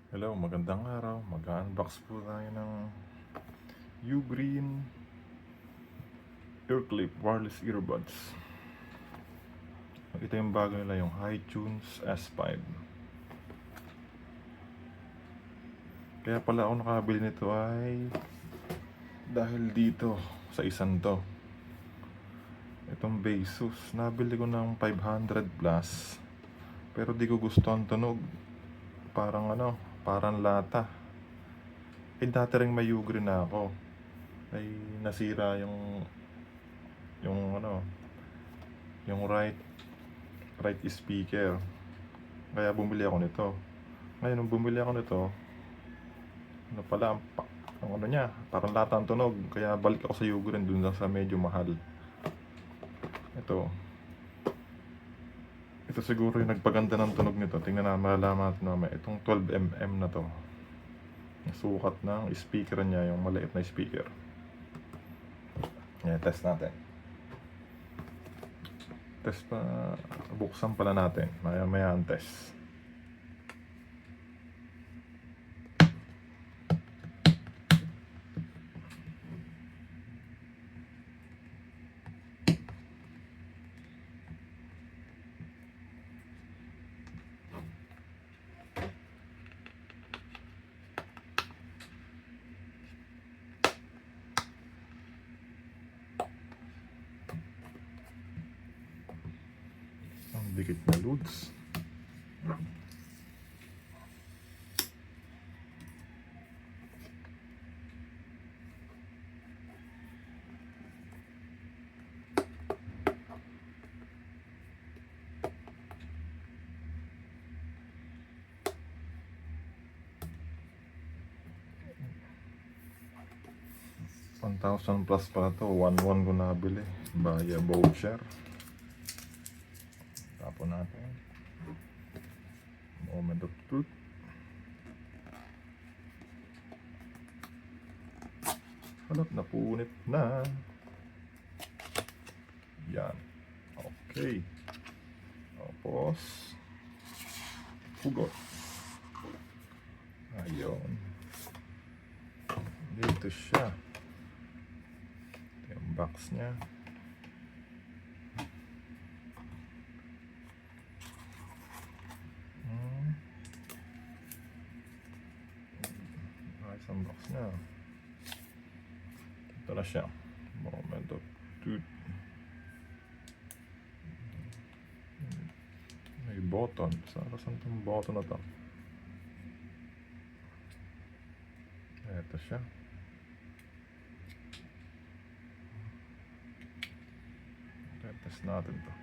Hello, magandang araw. Mag-unbox po tayo ng Ugreen Ear Clip Wireless Earbuds. Ito yung bago nila, yung HiTunes S5. Kaya pala ako nakabili nito ay dahil dito sa isang to. Itong Basus, nabili ko ng 500 plus. Pero di ko gusto ang tunog. Parang lata. Dati ring may Ugreen na ako. Ay nasira yung ano, yung right speaker. Kaya bumili ako nito. Ngayon, nung bumili ako nito, ano pala, ang ano niya, parang lata ang tunog. Kaya balik ako sa Ugreen dun lang sa medyo mahal. Ito. Ito siguro yung nagpaganda ng tunog nito. Tingnan na, malalaman natin naman. Itong 12mm na to. Yung sukat ng speaker niya, yung maliit na speaker. Yan, test natin. Test pa, buksan pala natin. Maya ang test. Ang dikit na loads. $1,000 plus pa to. 1,1 ko nabili via voucher. Tapon natin. Moment of truth. Halap na punit na. Yan. Okay. Tapos hugot. Ayun. Dito siya. Ito yung box niya. Ayos ang box niya. Ito na siya. Moment of truth. May button. Saan itong button na to? Ito siya. Test natin to.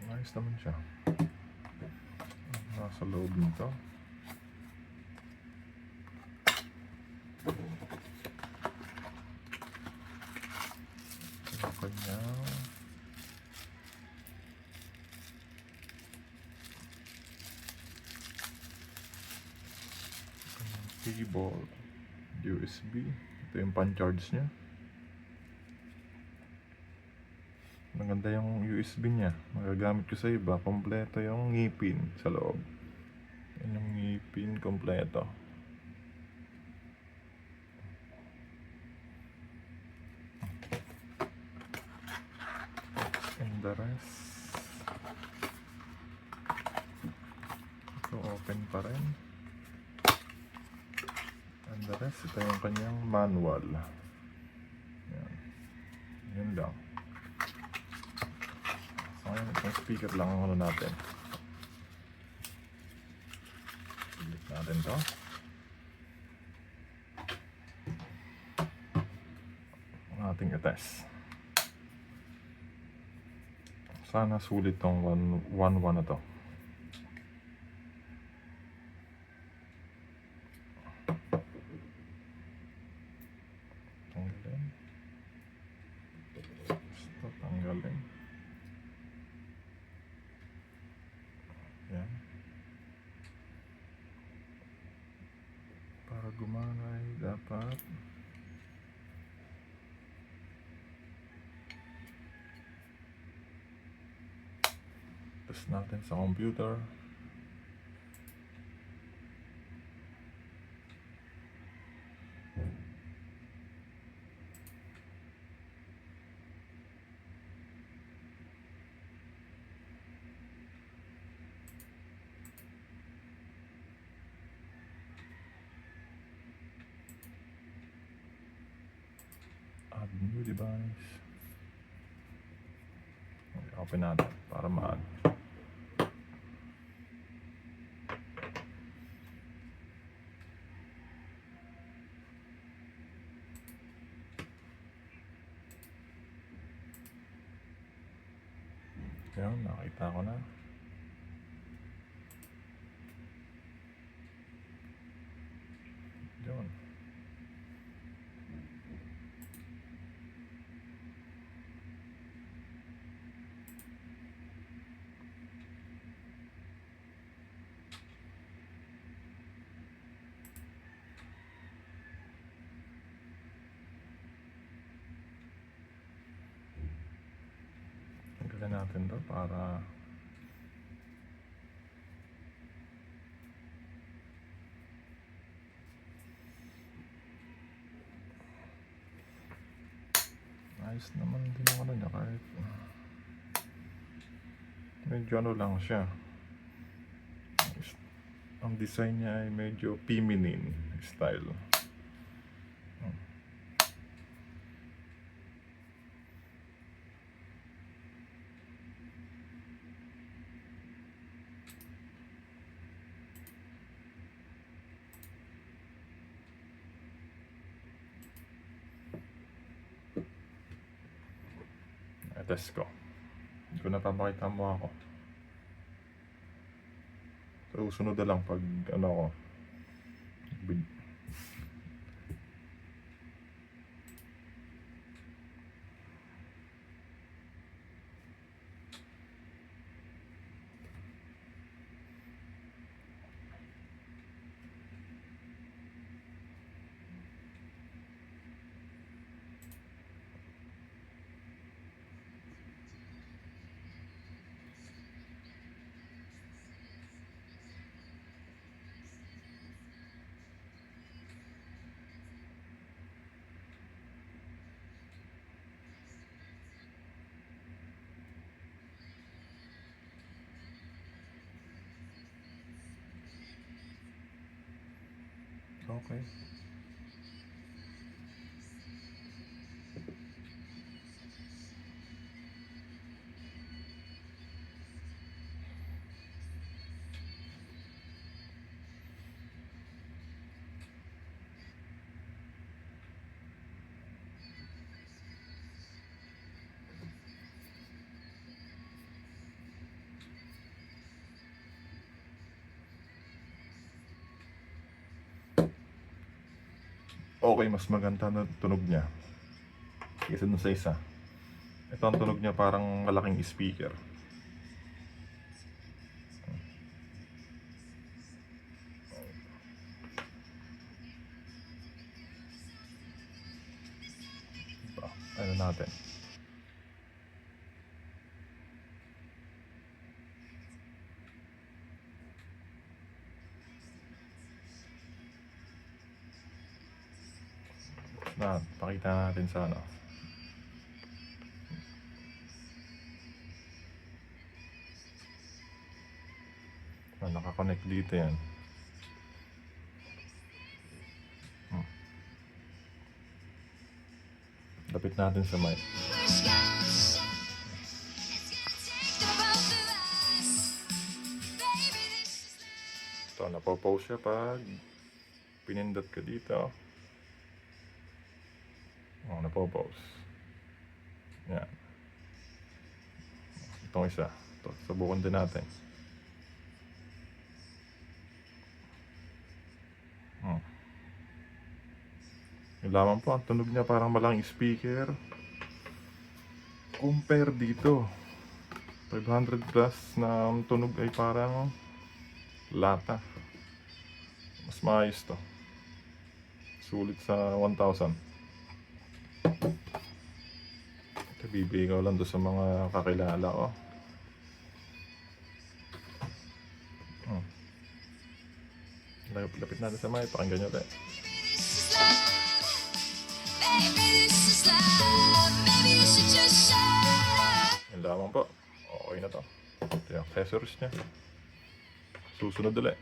Ayos naman siya. Nasa loob nito. Ito kanyang cable, USB. Ito yung pan-charge niya. Maganda yung USB niya. Magagamit ko sa iba. Kompleto yung ngipin sa loob. Yan yung ngipin kompleto. And the rest, ito open pa rin. And the rest, ito yung kanyang manual. Yan. Yun lang. So ngayon, itong speaker lang ang ano natin. Click natin to. Ang ating i-test. Sana sulit tong 1.1 na to. Tanggalin. Yan. Para gumana ay dapat test natin sa computer. Add new device. Okay, open natin para ma-add. Yan, nakita ko na. Yun. Tanggalin natin to para ayos naman din ako na kahit medyo ano lang siya. Ang design niya ay medyo feminine style. Test ko. Hindi ko napapakita mo ako. So, sunod na lang pag ano ko. Okay. Okay, mas maganda na tunog niya kaysa dun sa isa. Ito ang tunog niya parang malaking speaker. Ano natin? Pakita natin sa ano. Nakakonect dito yan. Lapit natin sa mic. Ito, napopause siya pag pinindot ka dito. Napopause. Yan. Itong isa. Ito, subukan din natin. Yung lamang po, ang tunog niya parang malaking speaker. Compare dito. 500 plus na ang tunog ay parang lata. Mas maayos to. Sulit sa 1,000. Ito, bibigay ko lang doon sa mga kakilala ko. Lapit natin sa mic, pakinggan nyo ulit. Yan lamang po. Okay na to. Ito yung accessories niya. Susunod ulit.